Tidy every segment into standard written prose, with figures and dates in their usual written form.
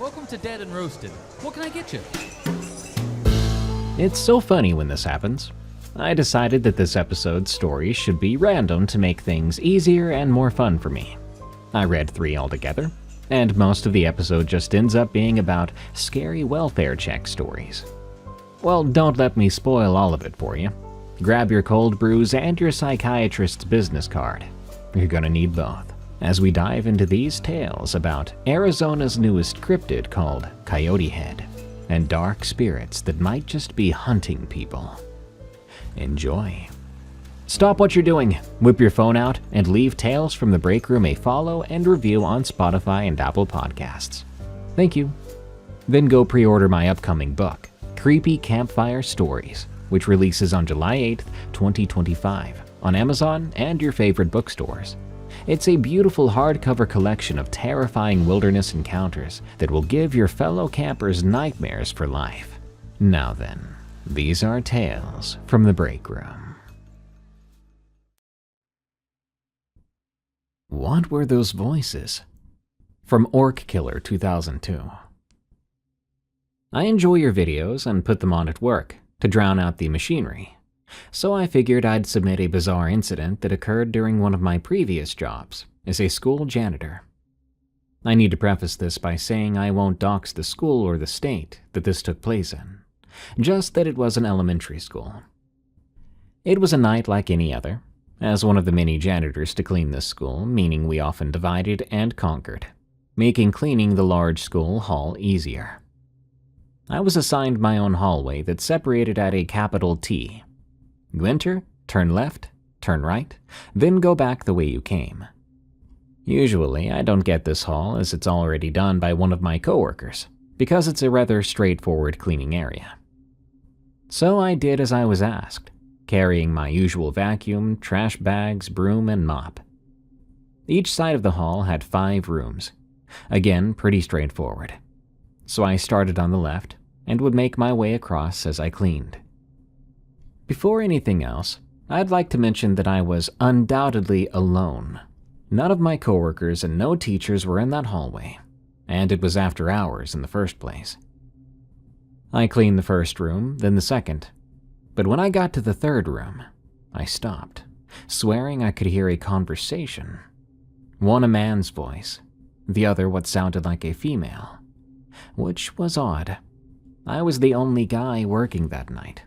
Welcome to Dead and Roasted. What can I get you? It's so funny when this happens. I decided that this episode's story should be random to make things easier and more fun for me. I read 3 altogether, and most of the episode just ends up being about scary welfare check stories. Well, don't let me spoil all of it for you. Grab your cold brews and your psychiatrist's business card. You're gonna need both, as we dive into these tales about Arizona's newest cryptid called COYOTEHEAD, and dark spirits that might just be hunting people. Enjoy. Stop what you're doing, whip your phone out, and leave Tales from the Break Room a follow and review on Spotify and Apple Podcasts. Thank you. Then go pre-order my upcoming book, Creepy Campfire Stories, which releases on July 8th, 2025, on Amazon and your favorite bookstores. It's a beautiful hardcover collection of terrifying wilderness encounters that will give your fellow campers nightmares for life. Now then, these are Tales from the Break Room. What were those voices? From Orc Killer 2002. I enjoy your videos and put them on at work to drown out the machinery. So I figured I'd submit a bizarre incident that occurred during one of my previous jobs as a school janitor. I need to preface this by saying I won't dox the school or the state that this took place in, just that it was an elementary school. It was a night like any other, as one of the many janitors to clean this school, meaning we often divided and conquered, making cleaning the large school hall easier. I was assigned my own hallway that separated at a capital T. You enter, turn left, turn right, then go back the way you came. Usually, I don't get this hall as it's already done by one of my coworkers, because it's a rather straightforward cleaning area. So I did as I was asked, carrying my usual vacuum, trash bags, broom, and mop. Each side of the hall had 5 rooms. Again, pretty straightforward. So I started on the left and would make my way across as I cleaned. Before anything else, I'd like to mention that I was undoubtedly alone. None of my coworkers and no teachers were in that hallway, and it was after hours in the first place. I cleaned the first room, then the second, but when I got to the third room, I stopped, swearing I could hear a conversation. One a man's voice, the other what sounded like a female, which was odd. I was the only guy working that night.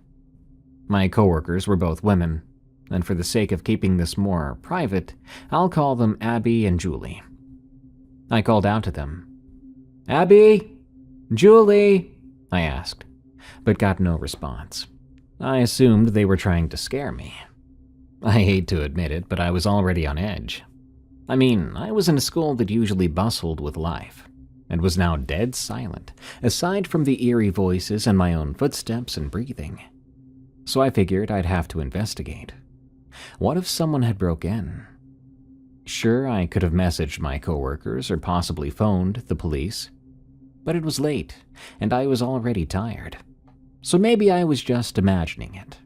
My coworkers were both women, and for the sake of keeping this more private, I'll call them Abby and Julie. I called out to them. "Abby? Julie?" I asked, but got no response. I assumed they were trying to scare me. I hate to admit it, but I was already on edge. I mean, I was in a school that usually bustled with life, and was now dead silent, aside from the eerie voices and my own footsteps and breathing. So I figured I'd have to investigate. What if someone had broke in? Sure, I could have messaged my coworkers or possibly phoned the police, but it was late, and I was already tired. So maybe I was just imagining it.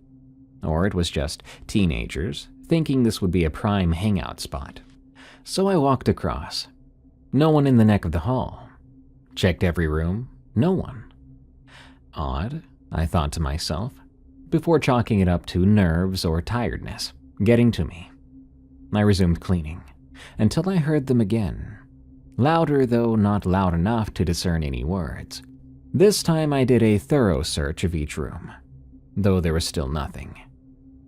Or it was just teenagers thinking this would be a prime hangout spot. So I walked across. No one in the neck of the hall. Checked every room. No one. Odd, I thought to myself, before chalking it up to nerves or tiredness getting to me. I resumed cleaning, until I heard them again. Louder, though not loud enough to discern any words. This time I did a thorough search of each room, though there was still nothing.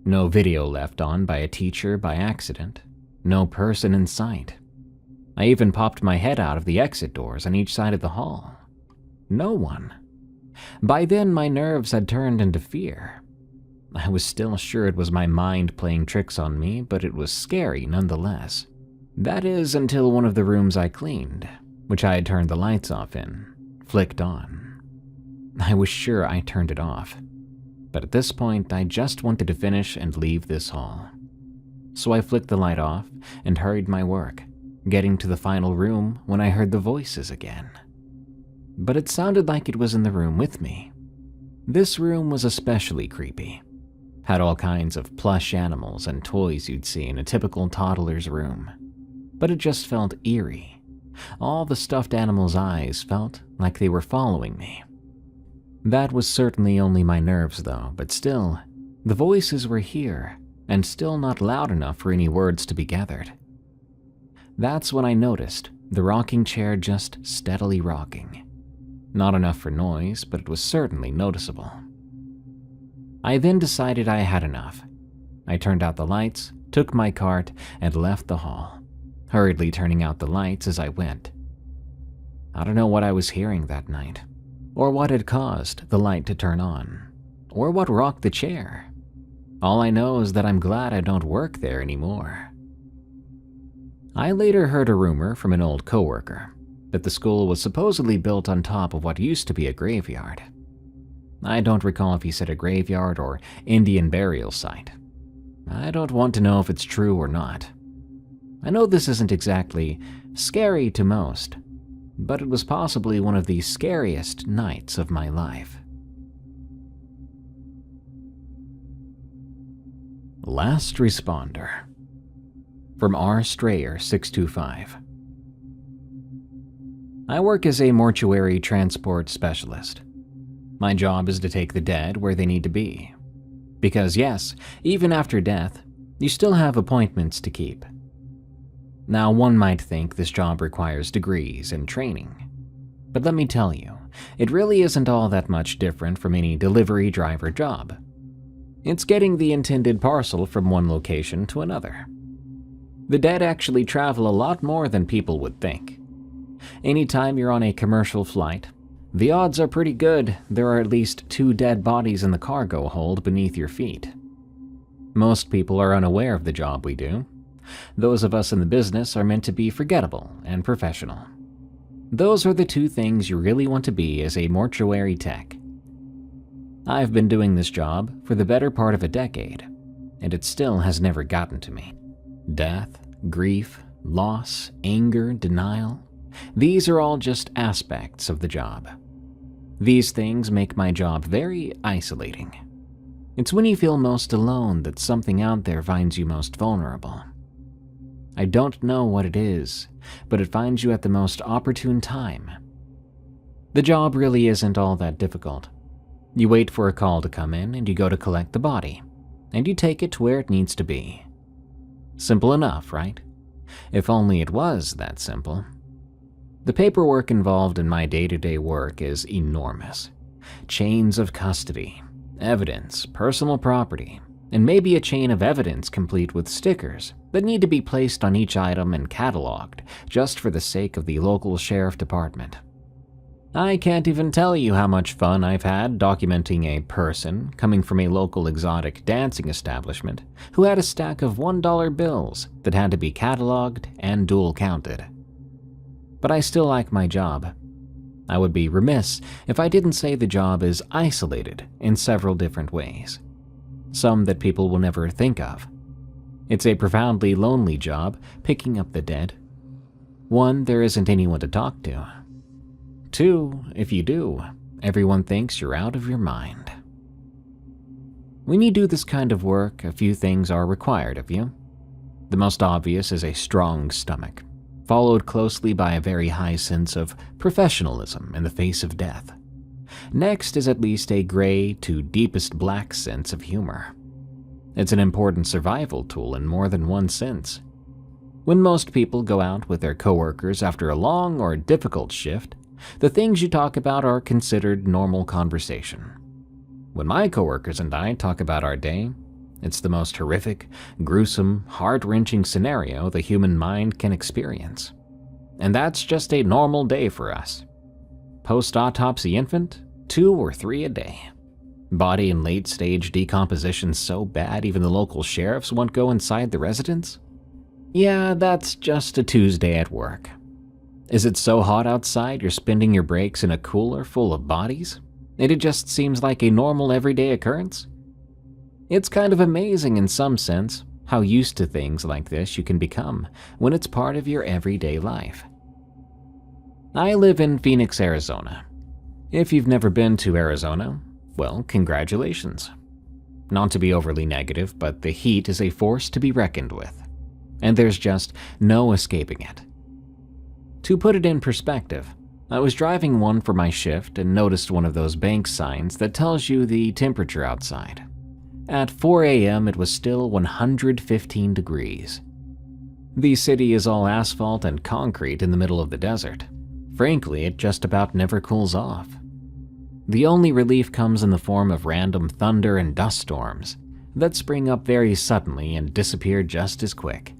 No video left on by a teacher by accident. No person in sight. I even popped my head out of the exit doors on each side of the hall. No one. By then my nerves had turned into fear. I was still sure it was my mind playing tricks on me, but it was scary nonetheless. That is until one of the rooms I cleaned, which I had turned the lights off in, flicked on. I was sure I turned it off, but at this point I just wanted to finish and leave this hall. So I flicked the light off and hurried my work, getting to the final room when I heard the voices again. But it sounded like it was in the room with me. This room was especially creepy. Had all kinds of plush animals and toys you'd see in a typical toddler's room. But it just felt eerie, All the stuffed animals' eyes felt like they were following me. That was certainly only my nerves though, but still, the voices were here and still not loud enough for any words to be gathered. That's when I noticed the rocking chair just steadily rocking. Not enough for noise, but it was certainly noticeable. I then decided I had enough. I turned out the lights, took my cart, and left the hall, hurriedly turning out the lights as I went. I don't know what I was hearing that night, or what had caused the light to turn on, or what rocked the chair. All I know is that I'm glad I don't work there anymore. I later heard a rumor from an old coworker that the school was supposedly built on top of what used to be a graveyard. I don't recall if he said a graveyard or Indian burial site. I don't want to know if it's true or not. I know this isn't exactly scary to most, but it was possibly one of the scariest nights of my life. Last Responder, from R. Strayer 625. I work as a mortuary transport specialist. My job is to take the dead where they need to be. Because yes, even after death, you still have appointments to keep. Now, one might think this job requires degrees and training. But let me tell you, it really isn't all that much different from any delivery driver job. It's getting the intended parcel from one location to another. The dead actually travel a lot more than people would think. Anytime you're on a commercial flight, the odds are pretty good there are at least 2 dead bodies in the cargo hold beneath your feet. Most people are unaware of the job we do. Those of us in the business are meant to be forgettable and professional. Those are the 2 things you really want to be as a mortuary tech. I've been doing this job for the better part of a decade, and it still has never gotten to me. Death, grief, loss, anger, denial, these are all just aspects of the job. These things make my job very isolating. It's when you feel most alone that something out there finds you most vulnerable. I don't know what it is, but it finds you at the most opportune time. The job really isn't all that difficult. You wait for a call to come in and you go to collect the body, and you take it to where it needs to be. Simple enough, right? If only it was that simple. The paperwork involved in my day-to-day work is enormous. Chains of custody, evidence, personal property, and maybe a chain of evidence complete with stickers that need to be placed on each item and cataloged just for the sake of the local sheriff department. I can't even tell you how much fun I've had documenting a person coming from a local exotic dancing establishment who had a stack of $1 bills that had to be cataloged and dual counted. But I still like my job. I would be remiss if I didn't say the job is isolated in several different ways, some that people will never think of. It's a profoundly lonely job picking up the dead. 1, there isn't anyone to talk to. 2, if you do, everyone thinks you're out of your mind. When you do this kind of work, a few things are required of you. The most obvious is a strong stomach, followed closely by a very high sense of professionalism in the face of death. Next is at least a gray to deepest black sense of humor. It's an important survival tool in more than one sense. When most people go out with their coworkers after a long or difficult shift, the things you talk about are considered normal conversation. When my coworkers and I talk about our day, it's the most horrific, gruesome, heart-wrenching scenario the human mind can experience. And that's just a normal day for us. Post-autopsy infant, 2 or 3 a day. Body in late-stage decomposition so bad even the local sheriffs won't go inside the residence? Yeah, that's just a Tuesday at work. Is it so hot outside you're spending your breaks in a cooler full of bodies? And it just seems like a normal everyday occurrence? It's kind of amazing in some sense how used to things like this you can become when it's part of your everyday life. I live in Phoenix, Arizona. If you've never been to Arizona, well, congratulations. Not to be overly negative, but the heat is a force to be reckoned with, and there's just no escaping it. To put it in perspective, I was driving one for my shift and noticed one of those bank signs that tells you the temperature outside. At 4 a.m. it was still 115 degrees. The city is all asphalt and concrete in the middle of the desert. Frankly, it just about never cools off. The only relief comes in the form of random thunder and dust storms that spring up very suddenly and disappear just as quick.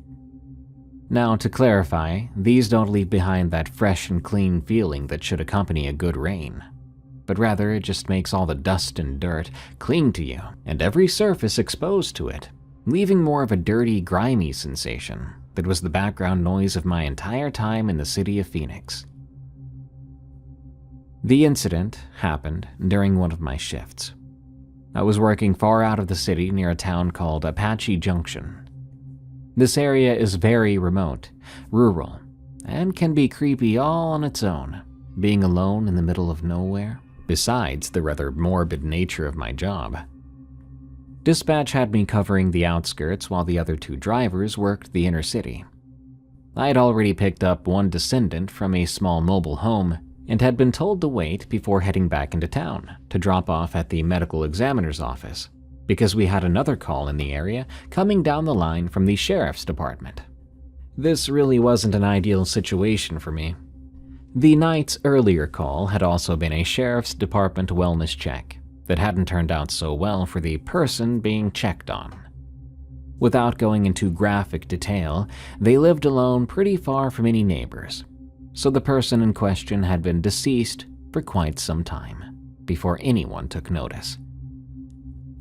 Now, to clarify, these don't leave behind that fresh and clean feeling that should accompany a good rain, but rather it just makes all the dust and dirt cling to you and every surface exposed to it, leaving more of a dirty, grimy sensation that was the background noise of my entire time in the city of Phoenix. The incident happened during one of my shifts. I was working far out of the city near a town called Apache Junction. This area is very remote, rural, and can be creepy all on its own, being alone in the middle of nowhere, besides the rather morbid nature of my job. Dispatch had me covering the outskirts while the other two drivers worked the inner city. I had already picked up one descendant from a small mobile home and had been told to wait before heading back into town to drop off at the medical examiner's office, because we had another call in the area coming down the line from the sheriff's department. This really wasn't an ideal situation for me. The night's earlier call had also been a sheriff's department wellness check that hadn't turned out so well for the person being checked on. Without going into graphic detail, they lived alone pretty far from any neighbors, so the person in question had been deceased for quite some time before anyone took notice.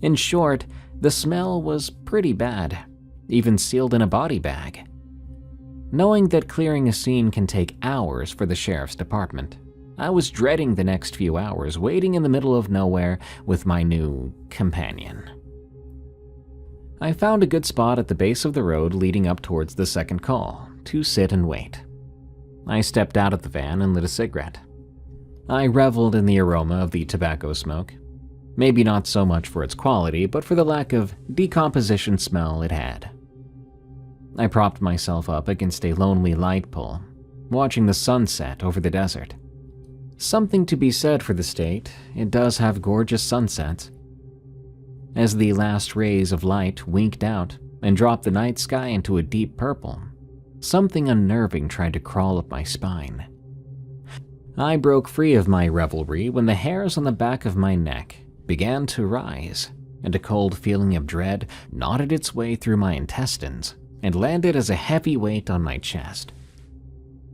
In short, the smell was pretty bad, even sealed in a body bag. Knowing that clearing a scene can take hours for the sheriff's department, I was dreading the next few hours waiting in the middle of nowhere with my new companion. I found a good spot at the base of the road leading up towards the second call to sit and wait. I stepped out of the van and lit a cigarette. I reveled in the aroma of the tobacco smoke. Maybe not so much for its quality, but for the lack of decomposition smell it had. I propped myself up against a lonely light pole, watching the sunset over the desert. Something to be said for the state, it does have gorgeous sunsets. As the last rays of light winked out and dropped the night sky into a deep purple, something unnerving tried to crawl up my spine. I broke free of my revelry when the hairs on the back of my neck began to rise, and a cold feeling of dread knotted its way through my intestines and landed as a heavy weight on my chest.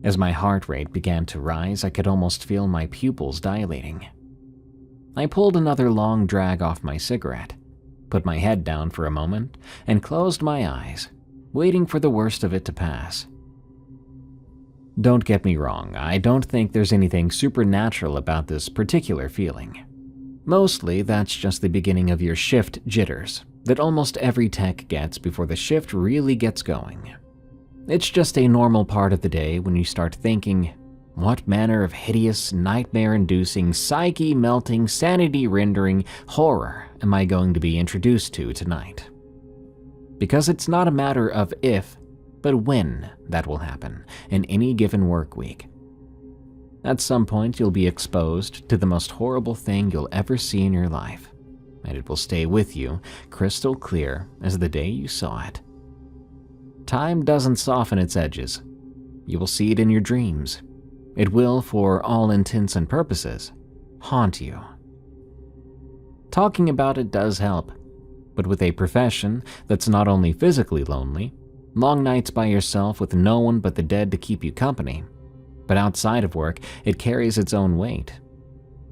As my heart rate began to rise, I could almost feel my pupils dilating. I pulled another long drag off my cigarette, put my head down for a moment, and closed my eyes, waiting for the worst of it to pass. Don't get me wrong, I don't think there's anything supernatural about this particular feeling. Mostly, that's just the beginning of your shift jitters that almost every tech gets before the shift really gets going. It's just a normal part of the day when you start thinking, what manner of hideous, nightmare-inducing, psyche-melting, sanity-rendering horror am I going to be introduced to tonight? Because it's not a matter of if, but when that will happen in any given work week. At some point, you'll be exposed to the most horrible thing you'll ever see in your life, and it will stay with you crystal clear as the day you saw it. Time doesn't soften its edges. You will see it in your dreams. It will, for all intents and purposes, haunt you. Talking about it does help, but with a profession that's not only physically lonely, long nights by yourself with no one but the dead to keep you company, but outside of work, it carries its own weight.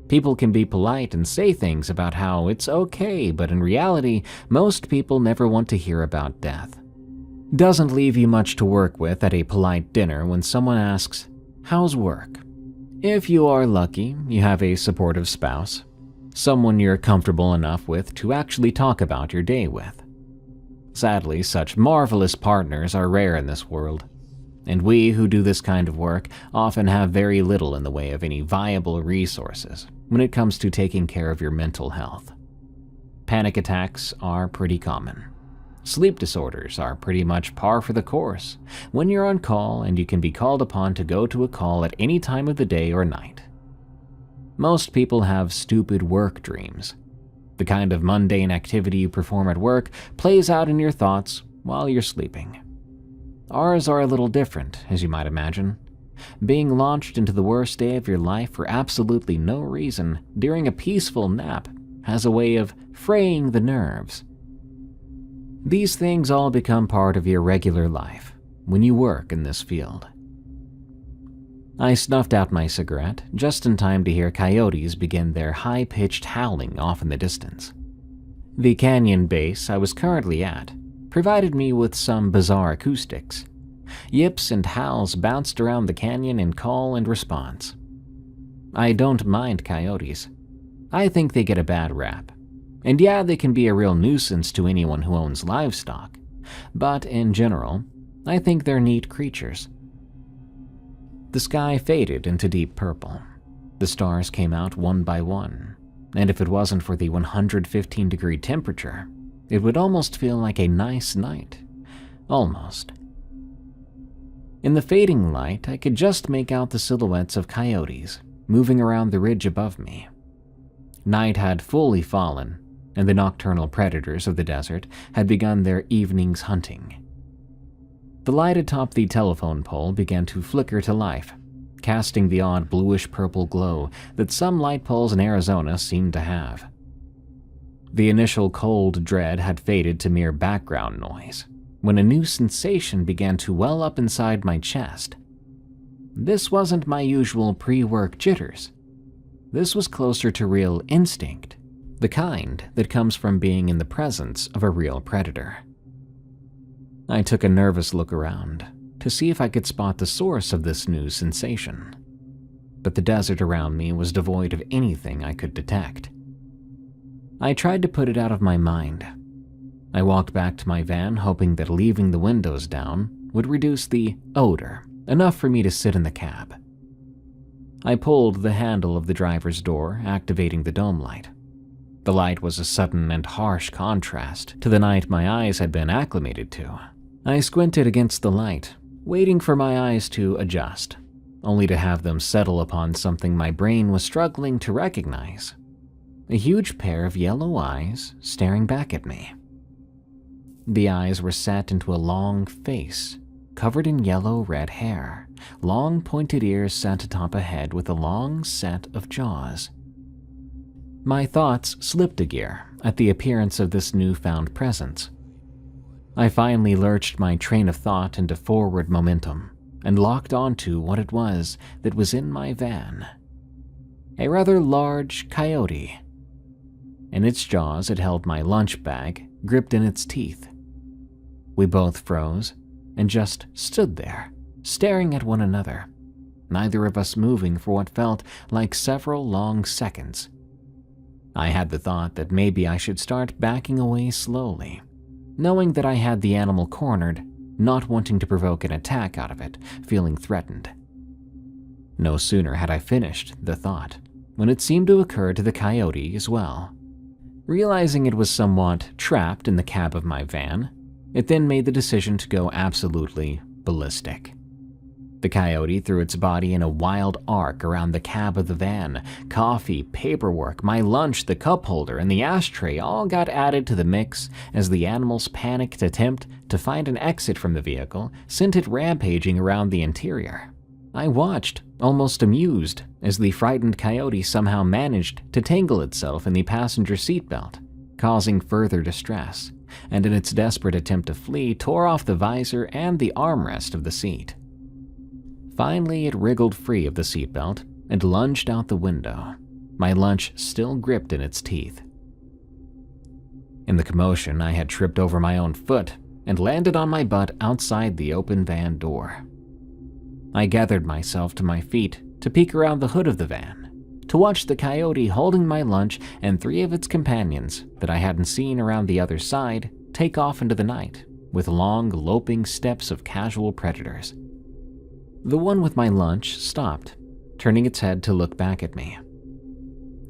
People can be polite and say things about how it's okay, but in reality, most people never want to hear about death. Doesn't leave you much to work with at a polite dinner when someone asks, "How's work?" If you are lucky, you have a supportive spouse, someone you're comfortable enough with to actually talk about your day with. Sadly, such marvelous partners are rare in this world, and we who do this kind of work often have very little in the way of any viable resources when it comes to taking care of your mental health. Panic attacks are pretty common, Sleep disorders are pretty much par for the course when you're on call and you can be called upon to go to a call at any time of the day or night. Most people have stupid work dreams. The kind of mundane activity you perform at work plays out in your thoughts while you're sleeping. Ours are a little different, as you might imagine. Being launched into the worst day of your life for absolutely no reason during a peaceful nap has a way of fraying the nerves. These things all become part of your regular life when you work in this field. I snuffed out my cigarette just in time to hear coyotes begin their high-pitched howling off in the distance. The canyon base I was currently at provided me with some bizarre acoustics. Yips and howls bounced around the canyon in call and response. I don't mind coyotes. I think they get a bad rap. And yeah, they can be a real nuisance to anyone who owns livestock. But in general, I think they're neat creatures. The sky faded into deep purple. The stars came out one by one, and if it wasn't for the 115-degree temperature, it would almost feel like a nice night. Almost. In the fading light, I could just make out the silhouettes of coyotes moving around the ridge above me. Night had fully fallen, and the nocturnal predators of the desert had begun their evening's hunting. The light atop the telephone pole began to flicker to life, casting the odd bluish-purple glow that some light poles in Arizona seemed to have. The initial cold dread had faded to mere background noise, when a new sensation began to well up inside my chest. This wasn't my usual pre-work jitters. This was closer to real instinct, the kind that comes from being in the presence of a real predator. I took a nervous look around to see if I could spot the source of this new sensation, but the desert around me was devoid of anything I could detect. I tried to put it out of my mind. I walked back to my van hoping that leaving the windows down would reduce the odor enough for me to sit in the cab. I pulled the handle of the driver's door, activating the dome light. The light was a sudden and harsh contrast to the night my eyes had been acclimated to. I squinted against the light, waiting for my eyes to adjust, only to have them settle upon something my brain was struggling to recognize. A huge pair of yellow eyes staring back at me. The eyes were set into a long face, covered in yellow-red hair, long pointed ears set atop a head with a long set of jaws. My thoughts slipped a gear at the appearance of this newfound presence. I finally lurched my train of thought into forward momentum and locked onto what it was that was in my van. A rather large coyote. In its jaws it held my lunch bag, gripped in its teeth. We both froze and just stood there, staring at one another, neither of us moving for what felt like several long seconds. I had the thought that maybe I should start backing away slowly, knowing that I had the animal cornered, not wanting to provoke an attack out of it, feeling threatened. No sooner had I finished the thought when it seemed to occur to the coyote as well. Realizing it was somewhat trapped in the cab of my van, it then made the decision to go absolutely ballistic. The coyote threw its body in a wild arc around the cab of the van. Coffee, paperwork, my lunch, the cup holder, and the ashtray all got added to the mix as the animal's panicked attempt to find an exit from the vehicle sent it rampaging around the interior. I watched, almost amused, as the frightened coyote somehow managed to tangle itself in the passenger seatbelt, causing further distress, and in its desperate attempt to flee, tore off the visor and the armrest of the seat. Finally, it wriggled free of the seatbelt and lunged out the window, my lunch still gripped in its teeth. In the commotion, I had tripped over my own foot and landed on my butt outside the open van door. I gathered myself to my feet to peek around the hood of the van, to watch the coyote holding my lunch and 3 of its companions that I hadn't seen around the other side take off into the night with long, loping steps of casual predators. The one with my lunch stopped, turning its head to look back at me.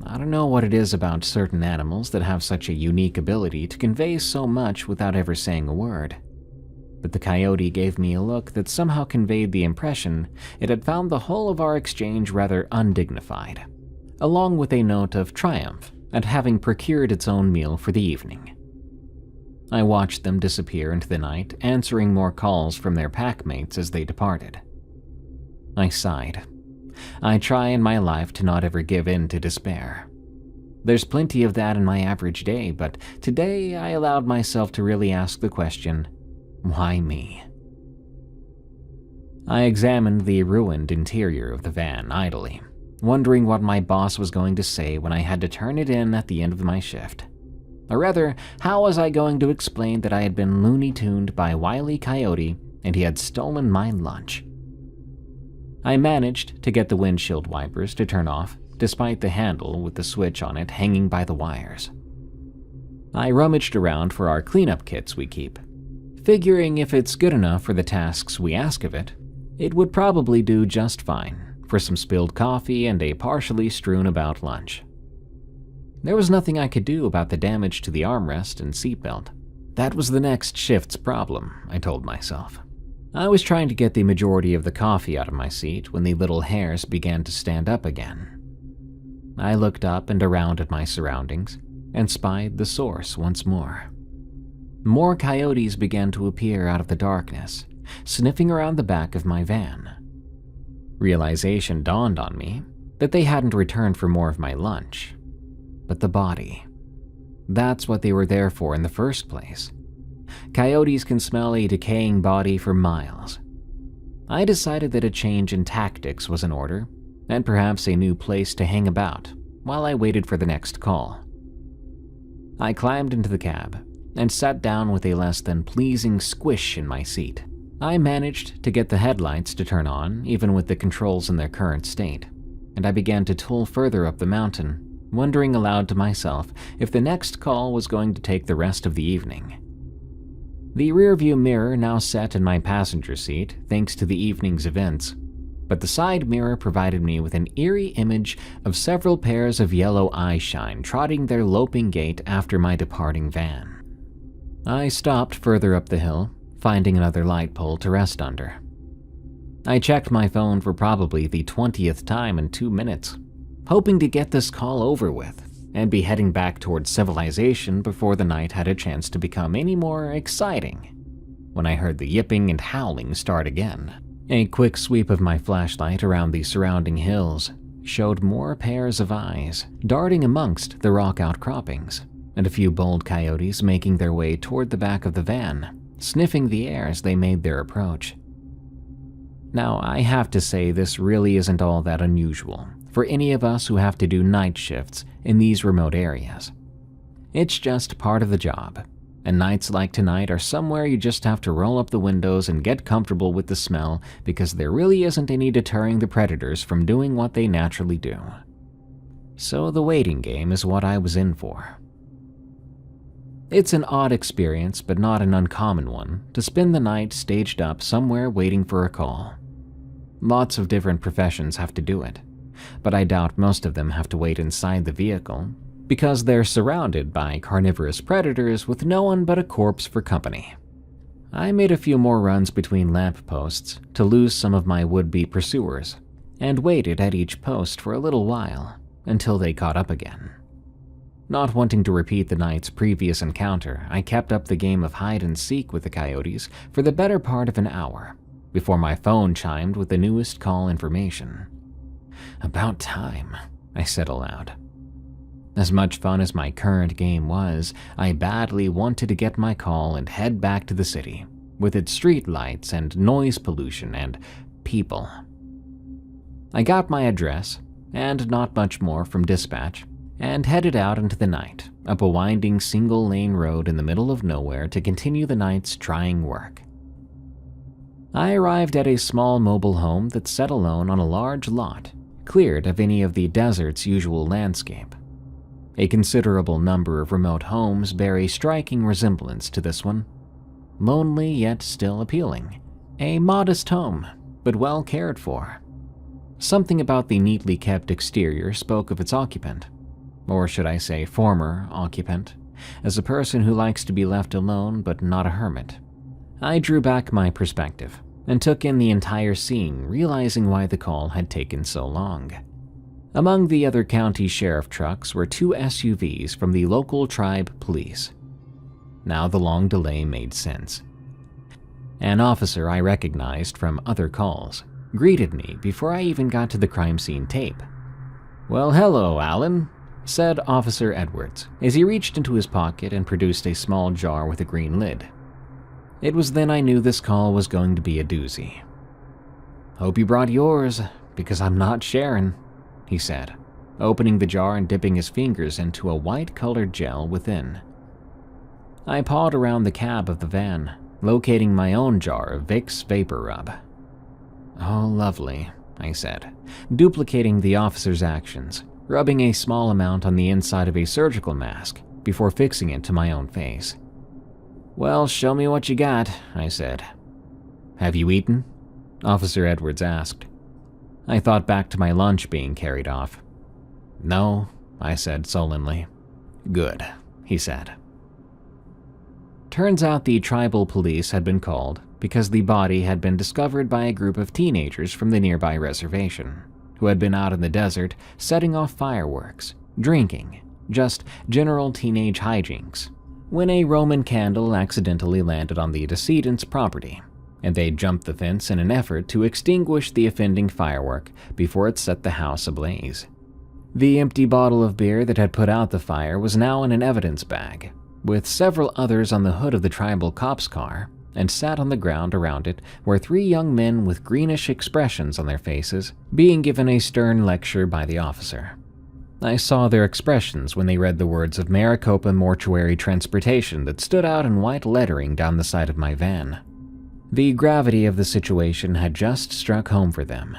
I don't know what it is about certain animals that have such a unique ability to convey so much without ever saying a word. But the coyote gave me a look that somehow conveyed the impression it had found the whole of our exchange rather undignified, along with a note of triumph at having procured its own meal for the evening. I watched them disappear into the night, answering more calls from their packmates as they departed. I sighed. I try in my life to not ever give in to despair. There's plenty of that in my average day, but today I allowed myself to really ask the question, why me? I examined the ruined interior of the van idly, wondering what my boss was going to say when I had to turn it in at the end of my shift. Or rather, how was I going to explain that I had been Looney Tuned by Wile E. Coyote and he had stolen my lunch? I managed to get the windshield wipers to turn off, despite the handle with the switch on it hanging by the wires. I rummaged around for our cleanup kits we keep, figuring if it's good enough for the tasks we ask of it, it would probably do just fine for some spilled coffee and a partially strewn about lunch. There was nothing I could do about the damage to the armrest and seatbelt. That was the next shift's problem, I told myself. I was trying to get the majority of the coffee out of my seat when the little hairs began to stand up again. I looked up and around at my surroundings and spied the source once more. More coyotes began to appear out of the darkness, sniffing around the back of my van. Realization dawned on me that they hadn't returned for more of my lunch, but the body. That's what they were there for in the first place. Coyotes can smell a decaying body for miles. I decided that a change in tactics was in order, and perhaps a new place to hang about while I waited for the next call. I climbed into the cab and sat down with a less than pleasing squish in my seat. I managed to get the headlights to turn on, even with the controls in their current state, and I began to tool further up the mountain, wondering aloud to myself if the next call was going to take the rest of the evening. The rearview mirror now sat in my passenger seat thanks to the evening's events, but the side mirror provided me with an eerie image of several pairs of yellow eyeshine trotting their loping gait after my departing van. I stopped further up the hill, finding another light pole to rest under. I checked my phone for probably the 20th time in 2 minutes, hoping to get this call over with and be heading back towards civilization before the night had a chance to become any more exciting, when I heard the yipping and howling start again. A quick sweep of my flashlight around the surrounding hills showed more pairs of eyes darting amongst the rock outcroppings, and a few bold coyotes making their way toward the back of the van, sniffing the air as they made their approach. Now, I have to say this really isn't all that unusual for any of us who have to do night shifts in these remote areas. It's just part of the job, and nights like tonight are somewhere you just have to roll up the windows and get comfortable with the smell because there really isn't any deterring the predators from doing what they naturally do. So the waiting game is what I was in for. It's an odd experience, but not an uncommon one, to spend the night staged up somewhere waiting for a call. Lots of different professions have to do it, but I doubt most of them have to wait inside the vehicle because they're surrounded by carnivorous predators with no one but a corpse for company. I made a few more runs between lampposts to lose some of my would-be pursuers, and waited at each post for a little while until they caught up again. Not wanting to repeat the night's previous encounter, I kept up the game of hide-and-seek with the coyotes for the better part of an hour before my phone chimed with the newest call information. About time, I said aloud. As much fun as my current game was, I badly wanted to get my call and head back to the city, with its street lights and noise pollution and people. I got my address, and not much more from dispatch, and headed out into the night, up a winding single-lane road in the middle of nowhere to continue the night's trying work. I arrived at a small mobile home that sat alone on a large lot, cleared of any of the desert's usual landscape. A considerable number of remote homes bear a striking resemblance to this one. Lonely yet still appealing. A modest home, but well cared for. Something about the neatly kept exterior spoke of its occupant, or should I say former occupant, as a person who likes to be left alone but not a hermit. I drew back my perspective and took in the entire scene, realizing why the call had taken so long. Among the other county sheriff trucks were 2 SUVs from the local tribe police. Now the long delay made sense. An officer I recognized from other calls greeted me before I even got to the crime scene tape. "Well, hello, Alan," said Officer Edwards as he reached into his pocket and produced a small jar with a green lid. It was then I knew this call was going to be a doozy. "Hope you brought yours, because I'm not sharing," he said, opening the jar and dipping his fingers into a white-colored gel within. I pawed around the cab of the van, locating my own jar of Vicks Vapor Rub. "Oh, lovely," I said, duplicating the officer's actions, rubbing a small amount on the inside of a surgical mask before fixing it to my own face. "Well, show me what you got," I said. "Have you eaten?" Officer Edwards asked. I thought back to my lunch being carried off. "No," I said sullenly. "Good," he said. Turns out the tribal police had been called because the body had been discovered by a group of teenagers from the nearby reservation, who had been out in the desert setting off fireworks, drinking, just general teenage hijinks, when a Roman candle accidentally landed on the decedent's property, and they jumped the fence in an effort to extinguish the offending firework before it set the house ablaze. The empty bottle of beer that had put out the fire was now in an evidence bag, with several others on the hood of the tribal cop's car, and sat on the ground around it were 3 young men with greenish expressions on their faces, being given a stern lecture by the officer. I saw their expressions when they read the words of Maricopa Mortuary Transportation that stood out in white lettering down the side of my van. The gravity of the situation had just struck home for them.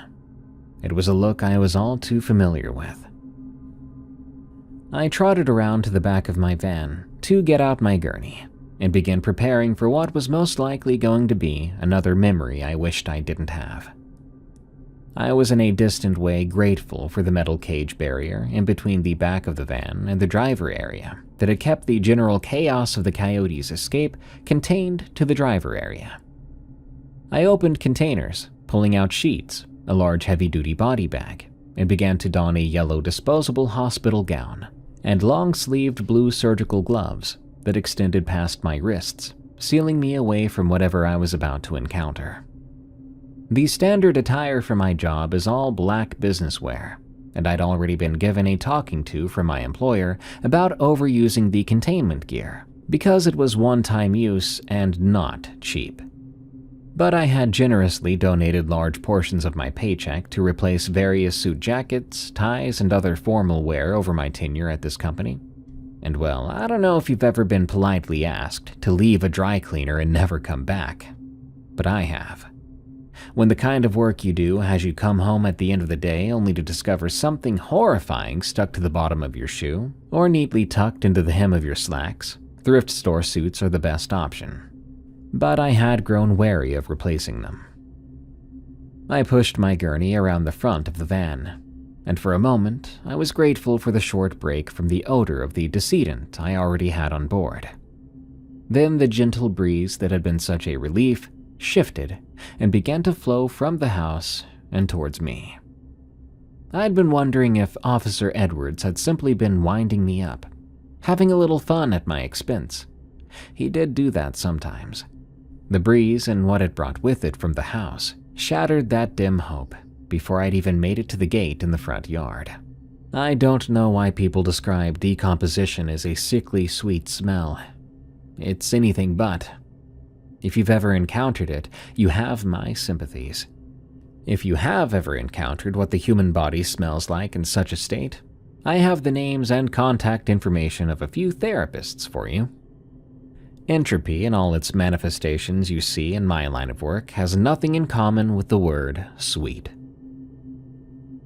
It was a look I was all too familiar with. I trotted around to the back of my van to get out my gurney and began preparing for what was most likely going to be another memory I wished I didn't have. I was in a distant way grateful for the metal cage barrier in between the back of the van and the driver area that had kept the general chaos of the coyotes' escape contained to the driver area. I opened containers, pulling out sheets, a large heavy-duty body bag, and began to don a yellow disposable hospital gown and long-sleeved blue surgical gloves that extended past my wrists, sealing me away from whatever I was about to encounter. The standard attire for my job is all black business wear, and I'd already been given a talking to from my employer about overusing the containment gear because it was one-time use and not cheap. But I had generously donated large portions of my paycheck to replace various suit jackets, ties, and other formal wear over my tenure at this company. And well, I don't know if you've ever been politely asked to leave a dry cleaner and never come back, but I have. When the kind of work you do has you come home at the end of the day only to discover something horrifying stuck to the bottom of your shoe, or neatly tucked into the hem of your slacks, thrift store suits are the best option. But I had grown wary of replacing them. I pushed my gurney around the front of the van, and for a moment I was grateful for the short break from the odor of the decedent I already had on board. Then the gentle breeze that had been such a relief shifted and began to flow from the house and towards me. I'd been wondering if Officer Edwards had simply been winding me up, having a little fun at my expense. He did do that sometimes. The breeze and what it brought with it from the house shattered that dim hope before I'd even made it to the gate in the front yard. I don't know why people describe decomposition as a sickly sweet smell. It's anything but. If you've ever encountered it, you have my sympathies. If you have ever encountered what the human body smells like in such a state, I have the names and contact information of a few therapists for you. Entropy in all its manifestations you see in my line of work has nothing in common with the word sweet.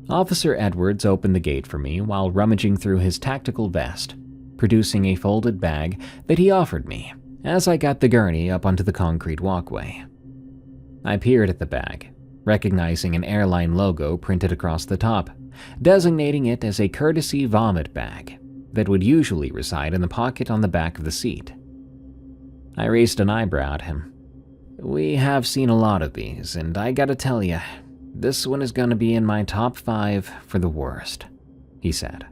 Officer Edwards opened the gate for me while rummaging through his tactical vest, producing a folded bag that he offered me as I got the gurney up onto the concrete walkway. I peered at the bag, recognizing an airline logo printed across the top, designating it as a courtesy vomit bag, that would usually reside in the pocket on the back of the seat. I raised an eyebrow at him. "We have seen a lot of these, and I gotta tell ya, this one is gonna be in my top 5 for the worst," he said.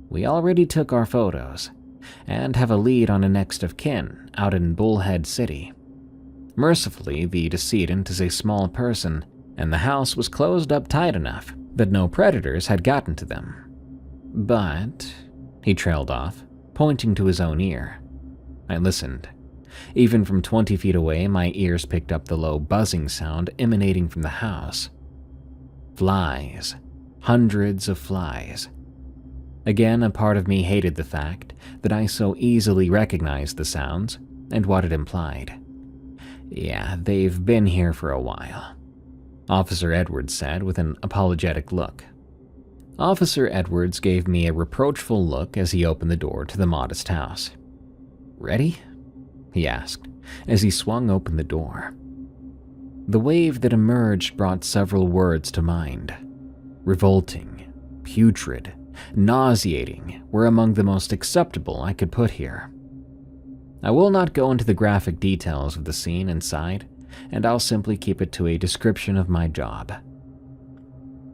"We already took our photos, and have a lead on a next of kin out in Bullhead City. Mercifully, the decedent is a small person, and the house was closed up tight enough that no predators had gotten to them. But," he trailed off, pointing to his own ear. I listened. Even from 20 feet away, my ears picked up the low buzzing sound emanating from the house. Flies. Hundreds of flies. Again, a part of me hated the fact that I so easily recognized the sounds and what it implied. "Yeah, they've been here for a while," Officer Edwards said with an apologetic look. Officer Edwards gave me a reproachful look as he opened the door to the modest house. "Ready?" he asked as he swung open the door. The wave that emerged brought several words to mind. Revolting, putrid, nauseating were among the most acceptable I could put here. I will not go into the graphic details of the scene inside, and I'll simply keep it to a description of my job.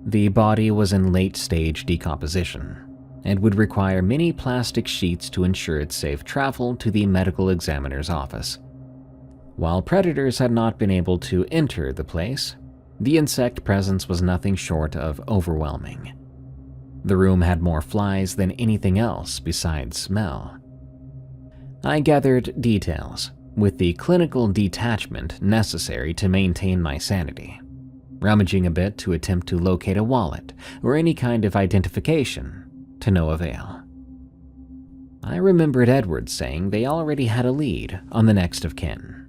The body was in late-stage decomposition and would require many plastic sheets to ensure its safe travel to the medical examiner's office. While predators had not been able to enter the place, the insect presence was nothing short of overwhelming. The room had more flies than anything else besides smell. I gathered details with the clinical detachment necessary to maintain my sanity, rummaging a bit to attempt to locate a wallet or any kind of identification, to no avail. I remembered Edwards saying they already had a lead on the next of kin,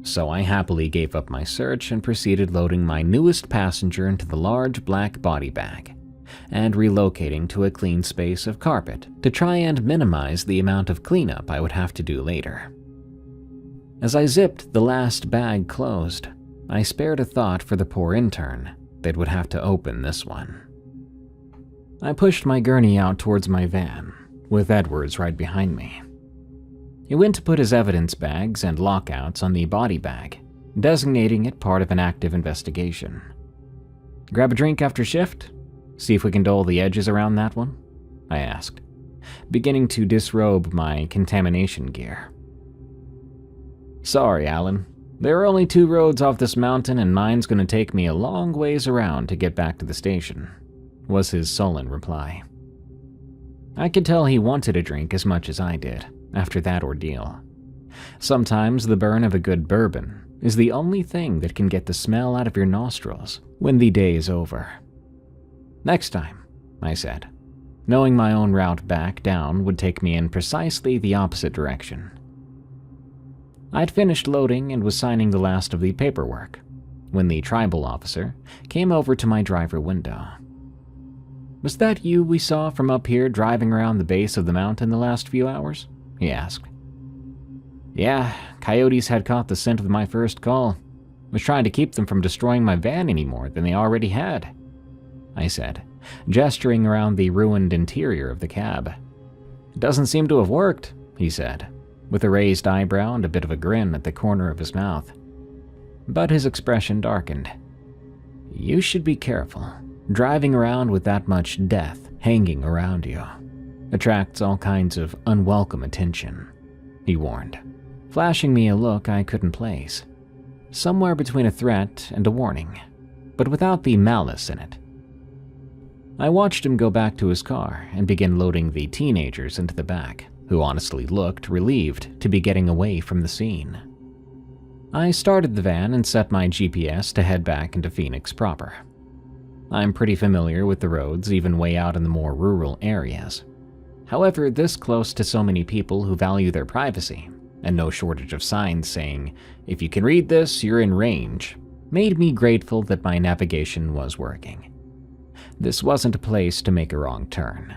so I happily gave up my search and proceeded loading my newest passenger into the large black body bag and relocating to a clean space of carpet to try and minimize the amount of cleanup I would have to do later. As I zipped the last bag closed, I spared a thought for the poor intern that would have to open this one. I pushed my gurney out towards my van, with Edwards right behind me. He went to put his evidence bags and lockouts on the body bag, designating it part of an active investigation. "Grab a drink after shift? See if we can dull the edges around that one?" I asked, beginning to disrobe my contamination gear. "Sorry, Alan. There are only 2 roads off this mountain and mine's gonna take me a long ways around to get back to the station," was his sullen reply. I could tell he wanted a drink as much as I did after that ordeal. Sometimes the burn of a good bourbon is the only thing that can get the smell out of your nostrils when the day is over. "Next time," I said, knowing my own route back down would take me in precisely the opposite direction. I'd finished loading and was signing the last of the paperwork when the tribal officer came over to my driver window. "Was that you we saw from up here driving around the base of the mountain the last few hours?" he asked. "Yeah, coyotes had caught the scent of my first call. Was trying to keep them from destroying my van any more than they already had," I said, gesturing around the ruined interior of the cab. "Doesn't seem to have worked," he said, with a raised eyebrow and a bit of a grin at the corner of his mouth. But his expression darkened. "You should be careful. Driving around with that much death hanging around you attracts all kinds of unwelcome attention," he warned, flashing me a look I couldn't place. Somewhere between a threat and a warning, but without the malice in it. I watched him go back to his car and begin loading the teenagers into the back, who honestly looked relieved to be getting away from the scene. I started the van and set my GPS to head back into Phoenix proper. I'm pretty familiar with the roads even way out in the more rural areas. However, this close to so many people who value their privacy, and no shortage of signs saying, "If you can read this, you're in range," made me grateful that my navigation was working. This wasn't a place to make a wrong turn.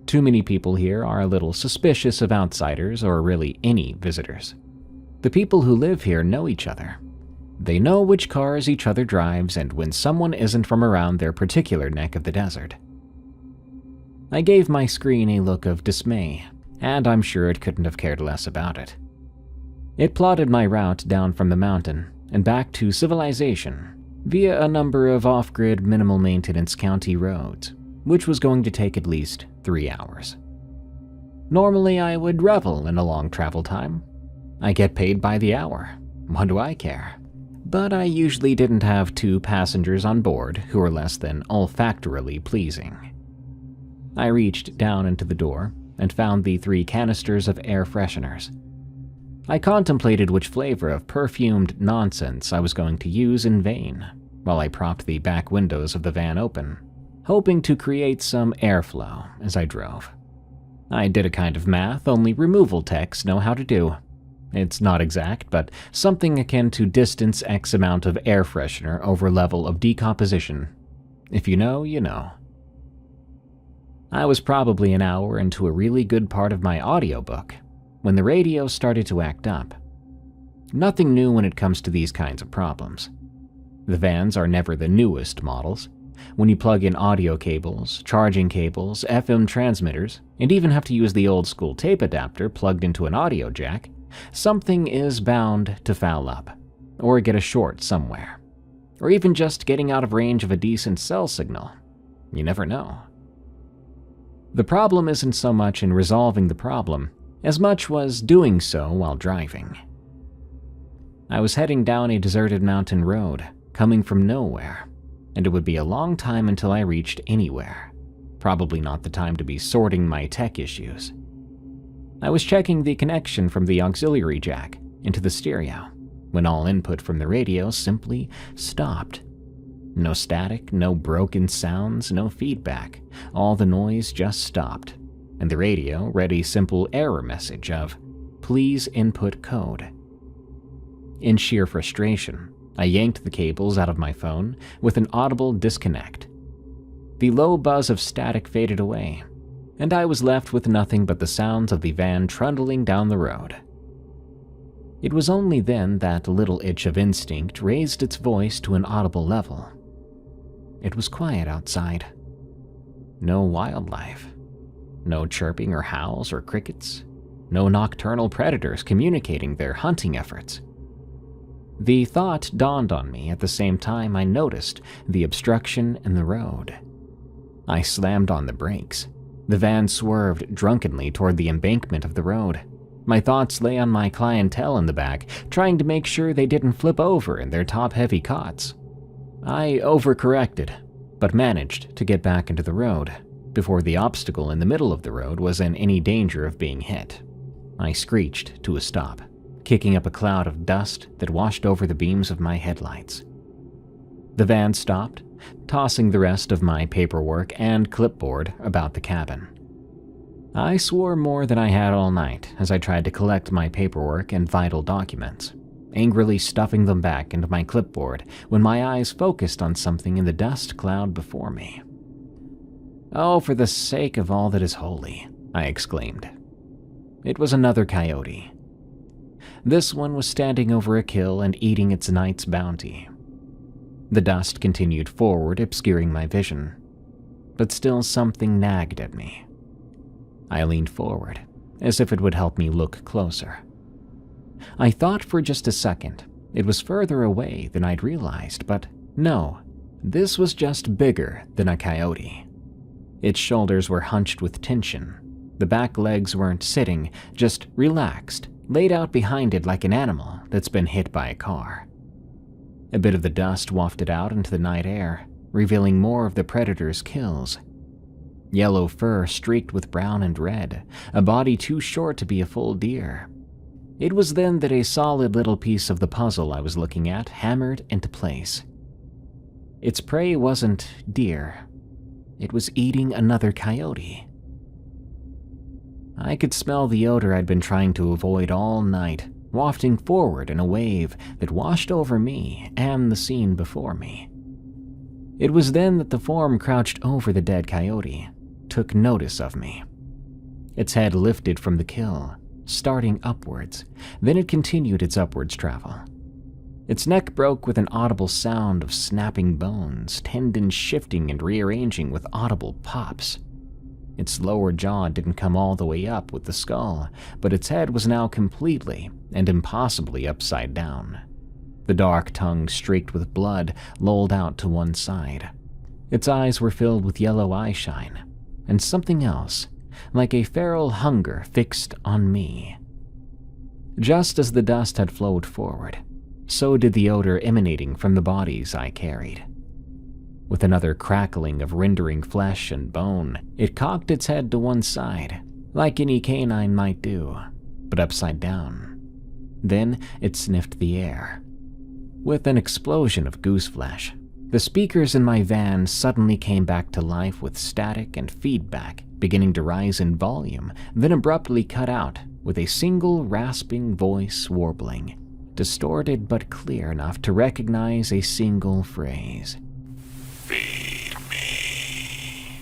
Too many people here are a little suspicious of outsiders or really any visitors. The people who live here know each other. They know which cars each other drives and when someone isn't from around their particular neck of the desert. I gave my screen a look of dismay, and I'm sure it couldn't have cared less about it. It plotted my route down from the mountain and back to civilization via a number of off-grid minimal maintenance county roads, which was going to take at least 3 hours. Normally I would revel in a long travel time. I get paid by the hour. What do I care? But I usually didn't have 2 passengers on board who were less than olfactorily pleasing. I reached down into the door and found the 3 canisters of air fresheners. I contemplated which flavor of perfumed nonsense I was going to use in vain while I propped the back windows of the van open, hoping to create some airflow as I drove. I did a kind of math only removal techs know how to do. It's not exact, but something akin to distance X amount of air freshener over level of decomposition. If you know, you know. I was probably an hour into a really good part of my audiobook when the radio started to act up. Nothing new when it comes to these kinds of problems. The vans are never the newest models. When you plug in audio cables, charging cables, FM transmitters, and even have to use the old school tape adapter plugged into an audio jack, something is bound to foul up, or get a short somewhere, or even just getting out of range of a decent cell signal. You never know. The problem isn't so much in resolving the problem, as much was doing so while driving. I was heading down a deserted mountain road, coming from nowhere, and it would be a long time until I reached anywhere. Probably not the time to be sorting my tech issues. I was checking the connection from the auxiliary jack into the stereo when all input from the radio simply stopped. No static, no broken sounds, no feedback. All the noise just stopped, and the radio read a simple error message of, "Please input code." In sheer frustration, I yanked the cables out of my phone with an audible disconnect. The low buzz of static faded away, and I was left with nothing but the sounds of the van trundling down the road. It was only then that little itch of instinct raised its voice to an audible level. It was quiet outside. No wildlife. No chirping or howls or crickets. No nocturnal predators communicating their hunting efforts. The thought dawned on me at the same time I noticed the obstruction in the road. I slammed on the brakes. The van swerved drunkenly toward the embankment of the road. My thoughts lay on my clientele in the back, trying to make sure they didn't flip over in their top-heavy cots. I overcorrected, but managed to get back into the road before the obstacle in the middle of the road was in any danger of being hit. I screeched to a stop, kicking up a cloud of dust that washed over the beams of my headlights. The van stopped, tossing the rest of my paperwork and clipboard about the cabin. I swore more than I had all night as I tried to collect my paperwork and vital documents, angrily stuffing them back into my clipboard when my eyes focused on something in the dust cloud before me. "Oh, for the sake of all that is holy," I exclaimed. It was another coyote. This one was standing over a kill and eating its night's bounty. The dust continued forward, obscuring my vision, but still something nagged at me. I leaned forward, as if it would help me look closer. I thought for just a second it was further away than I'd realized, but no, this was just bigger than a coyote. Its shoulders were hunched with tension. The back legs weren't sitting, just relaxed, laid out behind it like an animal that's been hit by a car. A bit of the dust wafted out into the night air, revealing more of the predator's kills. Yellow fur streaked with brown and red, a body too short to be a full deer. It was then that a solid little piece of the puzzle I was looking at hammered into place. Its prey wasn't deer. It was eating another coyote. I could smell the odor I'd been trying to avoid all night, wafting forward in a wave that washed over me and the scene before me. It was then that the form crouched over the dead coyote took notice of me. Its head lifted from the kill, starting upwards, then it continued its upwards travel. Its neck broke with an audible sound of snapping bones, tendons shifting and rearranging with audible pops. Its lower jaw didn't come all the way up with the skull, but its head was now completely and impossibly upside down. The dark tongue, streaked with blood, lolled out to one side. Its eyes were filled with yellow eyeshine, and something else, like a feral hunger, fixed on me. Just as the dust had flowed forward, so did the odor emanating from the bodies I carried. With another crackling of rending flesh and bone, it cocked its head to one side, like any canine might do, but upside down. Then it sniffed the air. With an explosion of goose flesh, the speakers in my van suddenly came back to life with static and feedback beginning to rise in volume, then abruptly cut out with a single rasping voice warbling, distorted but clear enough to recognize a single phrase. "Feed me."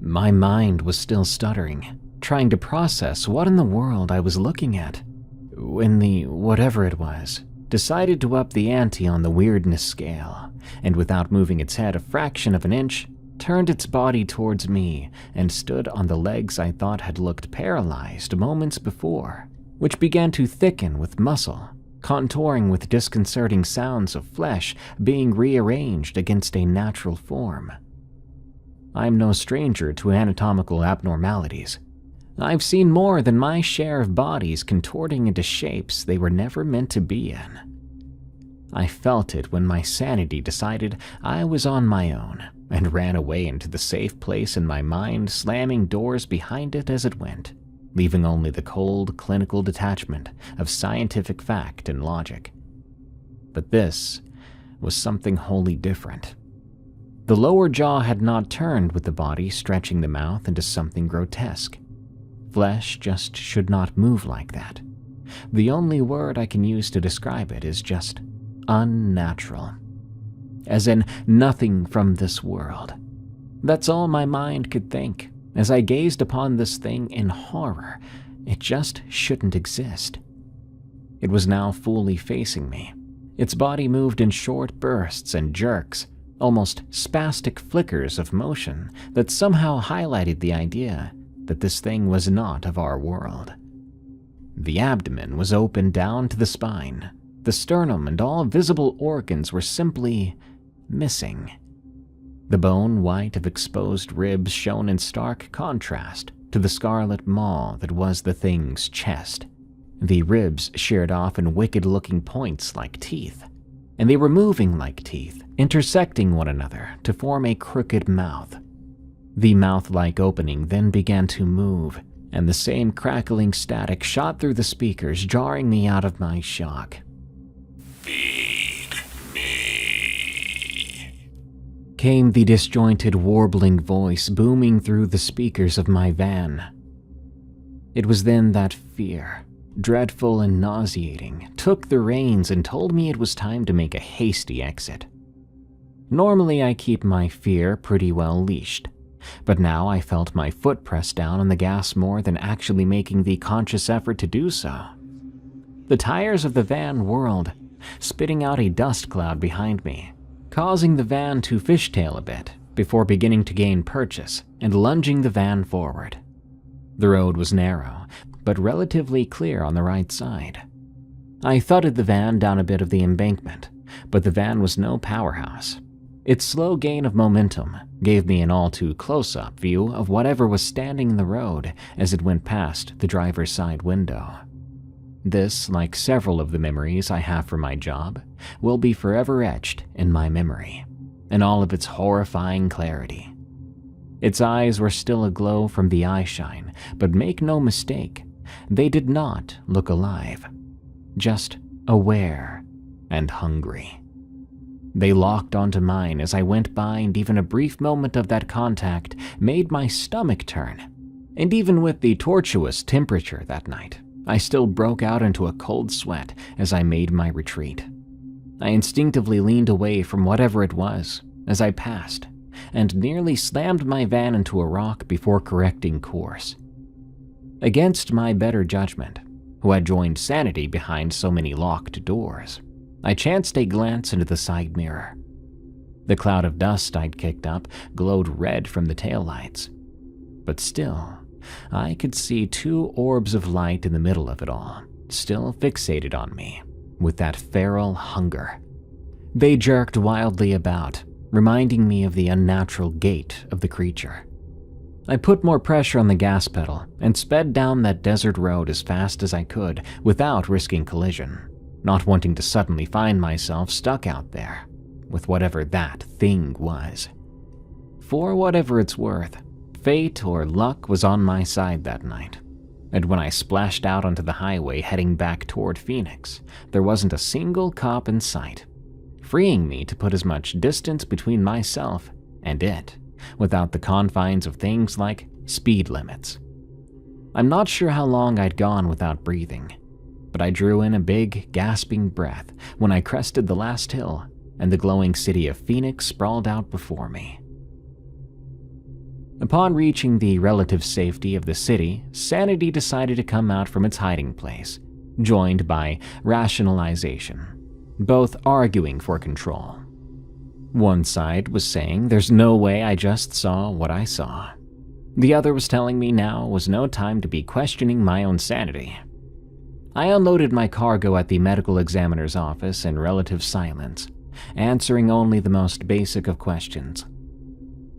My mind was still stuttering, trying to process what in the world I was looking at, when the whatever it was decided to up the ante on the weirdness scale, and without moving its head a fraction of an inch, turned its body towards me and stood on the legs I thought had looked paralyzed moments before, which began to thicken with muscle, contouring with disconcerting sounds of flesh being rearranged against a natural form. I'm no stranger to anatomical abnormalities. I've seen more than my share of bodies contorting into shapes they were never meant to be in. I felt it when my sanity decided I was on my own and ran away into the safe place in my mind, slamming doors behind it as it went, leaving only the cold, clinical detachment of scientific fact and logic. But this was something wholly different. The lower jaw had not turned with the body stretching the mouth into something grotesque. Flesh just should not move like that. The only word I can use to describe it is just unnatural. As in, nothing from this world. That's all my mind could think as I gazed upon this thing in horror. It just shouldn't exist. It was now fully facing me. Its body moved in short bursts and jerks, almost spastic flickers of motion that somehow highlighted the idea that this thing was not of our world. The abdomen was open down to the spine. The sternum and all visible organs were simply missing. The bone white of exposed ribs shone in stark contrast to the scarlet maw that was the thing's chest. The ribs sheared off in wicked-looking points like teeth, and they were moving like teeth, intersecting one another to form a crooked mouth. The mouth-like opening then began to move, and the same crackling static shot through the speakers, jarring me out of my shock. "Feed me," came the disjointed, warbling voice booming through the speakers of my van. It was then that fear, dreadful and nauseating, took the reins and told me it was time to make a hasty exit. Normally I keep my fear pretty well leashed, but now I felt my foot press down on the gas more than actually making the conscious effort to do so. The tires of the van whirled, spitting out a dust cloud behind me, causing the van to fishtail a bit before beginning to gain purchase and lunging the van forward. The road was narrow, but relatively clear on the right side. I thudded the van down a bit of the embankment, but the van was no powerhouse. Its slow gain of momentum gave me an all too close-up view of whatever was standing in the road as it went past the driver's side window. This, like several of the memories I have from my job, will be forever etched in my memory, in all of its horrifying clarity. Its eyes were still aglow from the eyeshine, but make no mistake, they did not look alive, just aware and hungry. They locked onto mine as I went by, and even a brief moment of that contact made my stomach turn. And even with the tortuous temperature that night, I still broke out into a cold sweat as I made my retreat. I instinctively leaned away from whatever it was as I passed, and nearly slammed my van into a rock before correcting course. Against my better judgment, who had joined sanity behind so many locked doors, I chanced a glance into the side mirror. The cloud of dust I'd kicked up glowed red from the taillights. But still, I could see two orbs of light in the middle of it all, still fixated on me, with that feral hunger. They jerked wildly about, reminding me of the unnatural gait of the creature. I put more pressure on the gas pedal and sped down that desert road as fast as I could without risking collision, not wanting to suddenly find myself stuck out there with whatever that thing was. For whatever it's worth, fate or luck was on my side that night, and when I splashed out onto the highway heading back toward Phoenix, there wasn't a single cop in sight, freeing me to put as much distance between myself and it, without the confines of things like speed limits. I'm not sure how long I'd gone without breathing, but I drew in a big, gasping breath when I crested the last hill and the glowing city of Phoenix sprawled out before me. Upon reaching the relative safety of the city, sanity decided to come out from its hiding place, joined by rationalization, both arguing for control. One side was saying there's no way I just saw what I saw. The other was telling me now was no time to be questioning my own sanity. I unloaded my cargo at the medical examiner's office in relative silence, answering only the most basic of questions.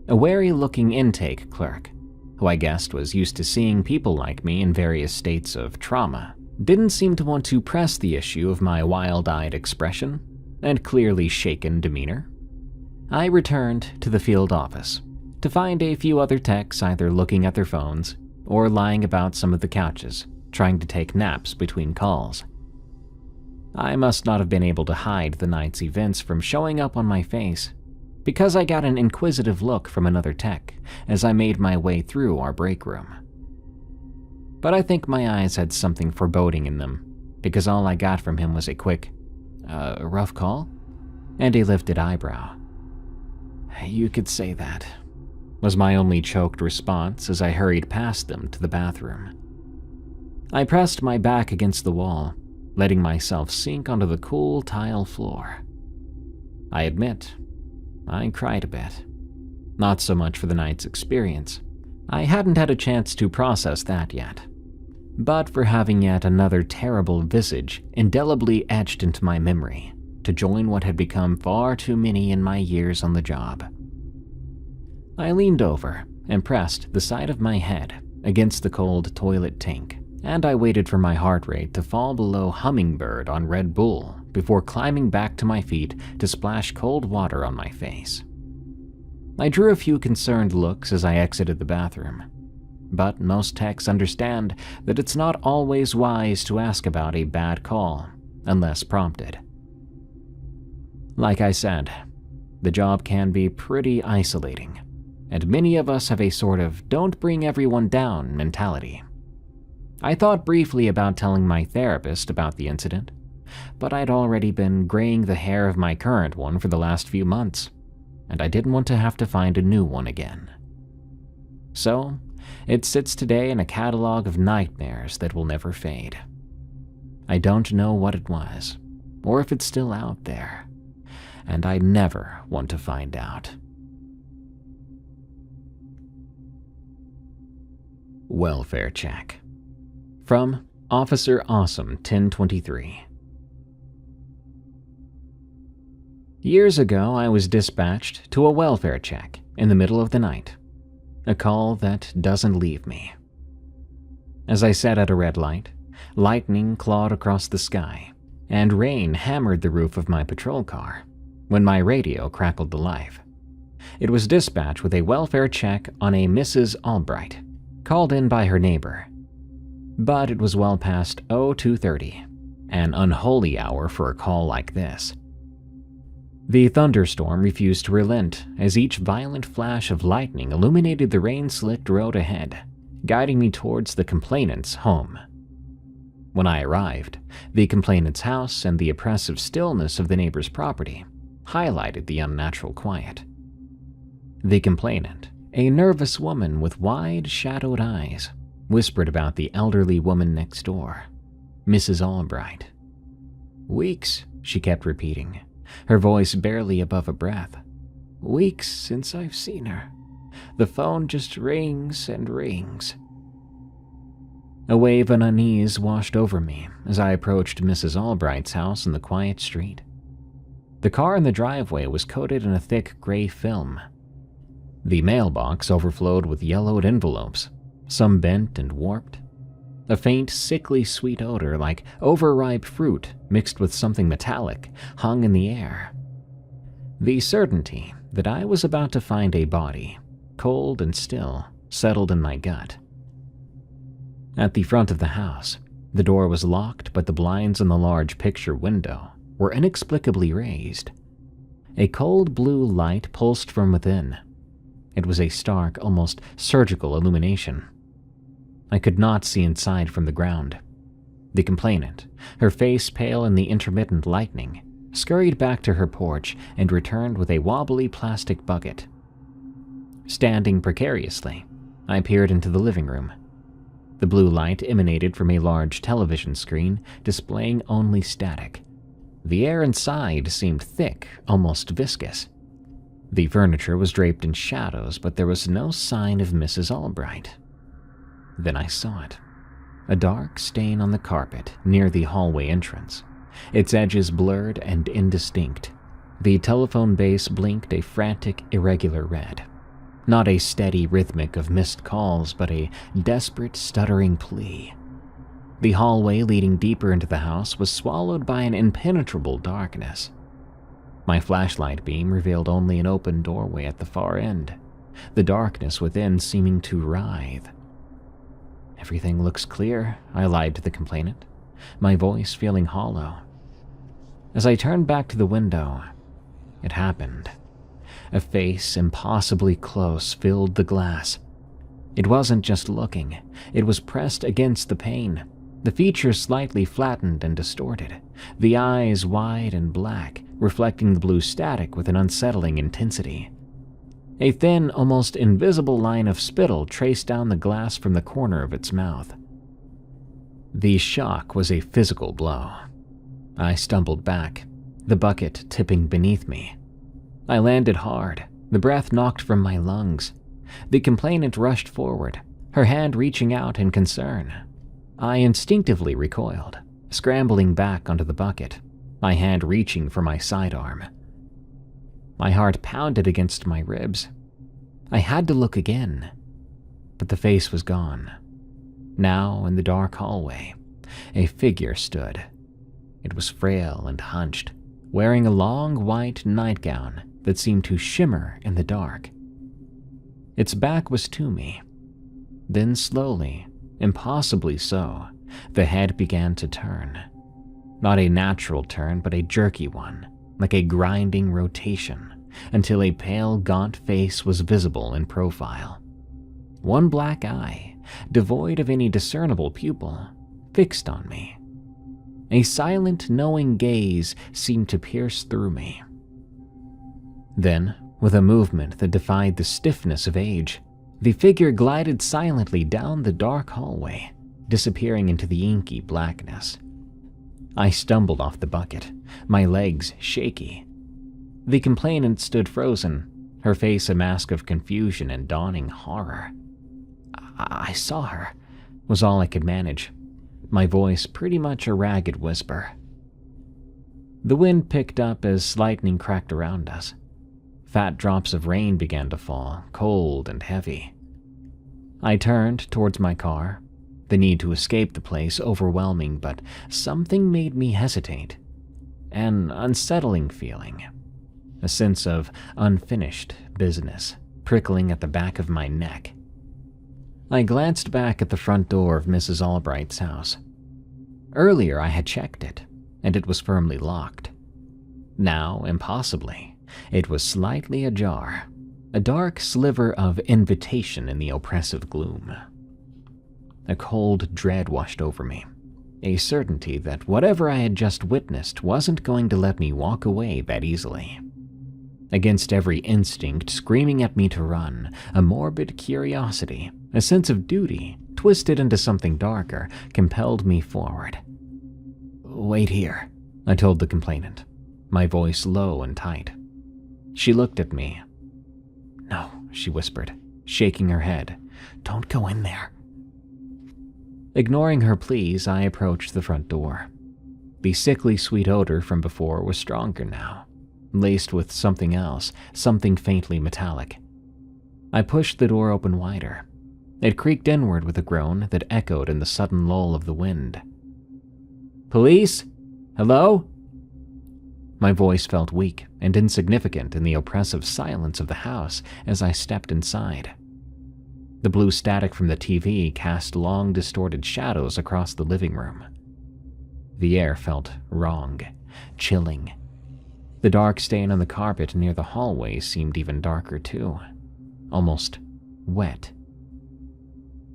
A wary-looking intake clerk, who I guessed was used to seeing people like me in various states of trauma, didn't seem to want to press the issue of my wild-eyed expression and clearly shaken demeanor. I returned to the field office to find a few other techs either looking at their phones or lying about some of the couches, trying to take naps between calls. I must not have been able to hide the night's events from showing up on my face, because I got an inquisitive look from another tech as I made my way through our break room. But I think my eyes had something foreboding in them, because all I got from him was a quick, rough call? And a lifted eyebrow. "You could say that," was my only choked response as I hurried past them to the bathroom. I pressed my back against the wall, letting myself sink onto the cool tile floor. I admit, I cried a bit. Not so much for the night's experience. I hadn't had a chance to process that yet, but for having yet another terrible visage indelibly etched into my memory to join what had become far too many in my years on the job. I leaned over and pressed the side of my head against the cold toilet tank, and I waited for my heart rate to fall below hummingbird on Red Bull before climbing back to my feet to splash cold water on my face. I drew a few concerned looks as I exited the bathroom, but most techs understand that it's not always wise to ask about a bad call unless prompted. Like I said, the job can be pretty isolating, and many of us have a sort of don't bring everyone down mentality. I thought briefly about telling my therapist about the incident, but I'd already been graying the hair of my current one for the last few months, and I didn't want to have to find a new one again. So, it sits today in a catalog of nightmares that will never fade. I don't know what it was, or if it's still out there, and I never want to find out. Welfare check. From Officer Awesome 1023. Years ago, I was dispatched to a welfare check in the middle of the night, a call that doesn't leave me. As I sat at a red light, lightning clawed across the sky, and rain hammered the roof of my patrol car when my radio crackled to life. It was dispatch with a welfare check on a Mrs. Albright, called in by her neighbor. But it was well past 0230, an unholy hour for a call like this. The thunderstorm refused to relent as each violent flash of lightning illuminated the rain-slicked road ahead, guiding me towards the complainant's home. When I arrived, the complainant's house and the oppressive stillness of the neighbor's property highlighted the unnatural quiet. The complainant, a nervous woman with wide, shadowed eyes, whispered about the elderly woman next door, Mrs. Albright. "Weeks," she kept repeating, her voice barely above a breath. Weeks since I've seen her. The phone just rings and rings. A wave of unease washed over me as I approached Mrs. Albright's house in the quiet street. The car in the driveway was coated in a thick gray film. The mailbox overflowed with yellowed envelopes, some bent and warped. A faint, sickly sweet odor like overripe fruit mixed with something metallic hung in the air. The certainty that I was about to find a body, cold and still, settled in my gut. At the front of the house, the door was locked, but the blinds on the large picture window were inexplicably raised. A cold blue light pulsed from within. It was a stark, almost surgical illumination. I could not see inside from the ground. The complainant, her face pale in the intermittent lightning, scurried back to her porch and returned with a wobbly plastic bucket. Standing precariously, I peered into the living room. The blue light emanated from a large television screen displaying only static. The air inside seemed thick, almost viscous. The furniture was draped in shadows, but there was no sign of Mrs. Albright. Then I saw it. A dark stain on the carpet near the hallway entrance, its edges blurred and indistinct. The telephone base blinked a frantic, irregular red. Not a steady rhythmic of missed calls, but a desperate, stuttering plea. The hallway leading deeper into the house was swallowed by an impenetrable darkness. My flashlight beam revealed only an open doorway at the far end, the darkness within seeming to writhe. "Everything looks clear," I lied to the complainant, my voice feeling hollow. As I turned back to the window, it happened. A face impossibly close filled the glass. It wasn't just looking, it was pressed against the pane, the features slightly flattened and distorted, the eyes wide and black, reflecting the blue static with an unsettling intensity. A thin, almost invisible line of spittle traced down the glass from the corner of its mouth. The shock was a physical blow. I stumbled back, the bucket tipping beneath me. I landed hard, the breath knocked from my lungs. The complainant rushed forward, her hand reaching out in concern. I instinctively recoiled, scrambling back onto the bucket, my hand reaching for my sidearm. My heart pounded against my ribs. I had to look again, but the face was gone. Now, in the dark hallway, a figure stood. It was frail and hunched, wearing a long white nightgown that seemed to shimmer in the dark. Its back was to me. Then slowly, impossibly so, the head began to turn. Not a natural turn, but a jerky one, like a grinding rotation, until a pale, gaunt face was visible in profile. One black eye, devoid of any discernible pupil, fixed on me. A silent, knowing gaze seemed to pierce through me. Then, with a movement that defied the stiffness of age, the figure glided silently down the dark hallway, disappearing into the inky blackness. I stumbled off the bucket, my legs shaky. The complainant stood frozen, her face a mask of confusion and dawning horror. I saw her, was all I could manage, my voice pretty much a ragged whisper. The wind picked up as lightning cracked around us. Fat drops of rain began to fall, cold and heavy. I turned towards my car, the need to escape the place overwhelming, but something made me hesitate. An unsettling feeling, a sense of unfinished business prickling at the back of my neck. I glanced back at the front door of Mrs. Albright's house. Earlier I had checked it, and it was firmly locked. Now, impossibly, it was slightly ajar, a dark sliver of invitation in the oppressive gloom. A cold dread washed over me, a certainty that whatever I had just witnessed wasn't going to let me walk away that easily. Against every instinct screaming at me to run, a morbid curiosity, a sense of duty, twisted into something darker, compelled me forward. "Wait here," I told the complainant, my voice low and tight. She looked at me, she whispered, shaking her head. "Don't go in there." Ignoring her pleas, I approached the front door. The sickly sweet odor from before was stronger now, laced with something else, something faintly metallic. I pushed the door open wider. It creaked inward with a groan that echoed in the sudden lull of the wind. "Police? Hello?" My voice felt weak and insignificant in the oppressive silence of the house as I stepped inside. The blue static from the TV cast long, distorted shadows across the living room. The air felt wrong, chilling. The dark stain on the carpet near the hallway seemed even darker too, almost wet.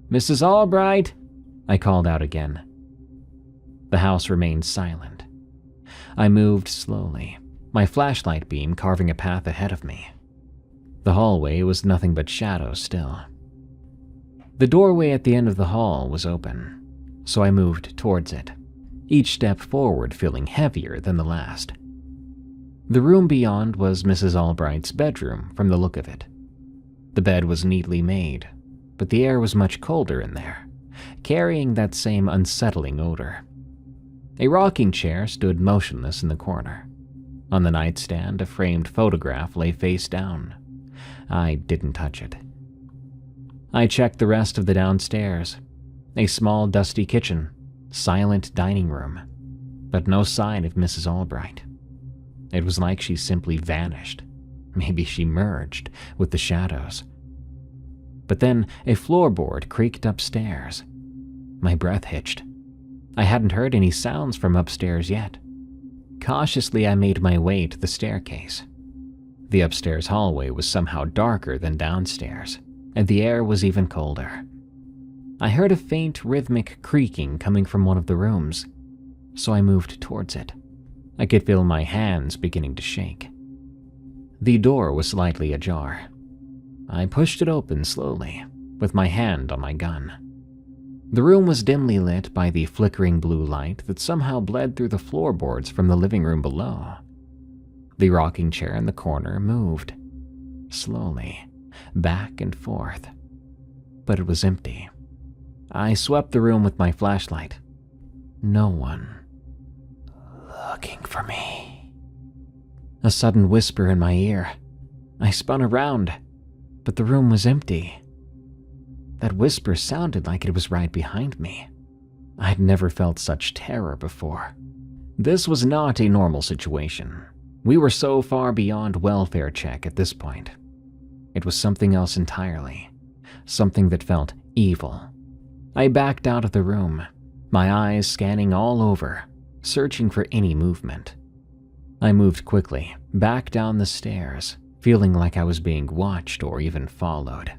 "Mrs. Albright!" I called out again. The house remained silent. I moved slowly, my flashlight beam carving a path ahead of me. The hallway was nothing but shadow still. The doorway at the end of the hall was open, so I moved towards it, each step forward feeling heavier than the last. The room beyond was Mrs. Albright's bedroom from the look of it. The bed was neatly made, but the air was much colder in there, carrying that same unsettling odor. A rocking chair stood motionless in the corner. On the nightstand, a framed photograph lay face down. I didn't touch it. I checked the rest of the downstairs. A small, dusty kitchen, silent dining room, but no sign of Mrs. Albright. It was like she simply vanished. Maybe she merged with the shadows. But then a floorboard creaked upstairs. My breath hitched. I hadn't heard any sounds from upstairs yet. Cautiously, I made my way to the staircase. The upstairs hallway was somehow darker than downstairs, and the air was even colder. I heard a faint, rhythmic creaking coming from one of the rooms, so I moved towards it. I could feel my hands beginning to shake. The door was slightly ajar. I pushed it open slowly, with my hand on my gun. The room was dimly lit by the flickering blue light that somehow bled through the floorboards from the living room below. The rocking chair in the corner moved, slowly, back and forth, but it was empty. I swept the room with my flashlight. No one looking for me. A sudden whisper in my ear. I spun around, but the room was empty. That whisper sounded like it was right behind me. I'd never felt such terror before. This was not a normal situation. We were so far beyond welfare check at this point. It was something else entirely, something that felt evil. I backed out of the room, my eyes scanning all over, searching for any movement. I moved quickly, back down the stairs, feeling like I was being watched or even followed.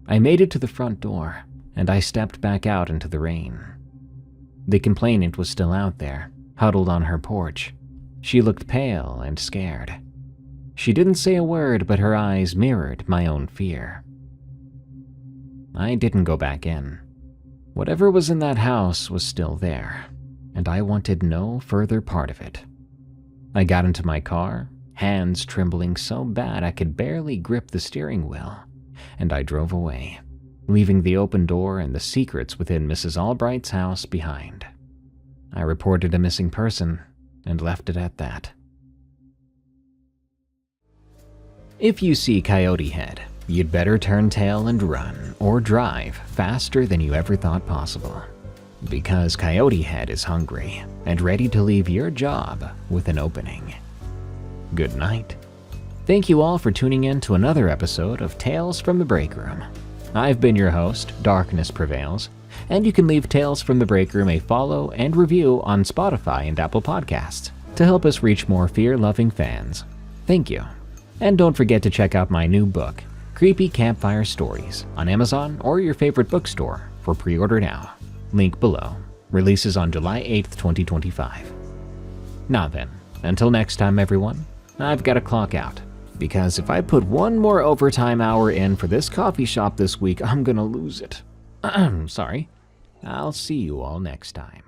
I made it to the front door, and I stepped back out into the rain. The complainant was still out there, huddled on her porch. She looked pale and scared. She didn't say a word, but her eyes mirrored my own fear. I didn't go back in. Whatever was in that house was still there, and I wanted no further part of it. I got into my car, hands trembling so bad I could barely grip the steering wheel, and I drove away, leaving the open door and the secrets within Mrs. Albright's house behind. I reported a missing person and left it at that. If you see Coyote Head, you'd better turn tail and run or drive faster than you ever thought possible, because Coyote Head is hungry and ready to leave your job with an opening. Good night. Thank you all for tuning in to another episode of Tales from the Break Room. I've been your host, Darkness Prevails, and you can leave Tales from the Break Room a follow and review on Spotify and Apple Podcasts to help us reach more fear-loving fans. Thank you. And don't forget to check out my new book, Creepy Campfire Stories, on Amazon or your favorite bookstore for pre-order now. Link below. Releases on July 8th, 2025. Now then, until next time everyone, I've got to clock out, because if I put one more overtime hour in for this coffee shop this week, I'm gonna lose it. Sorry. I'll see you all next time.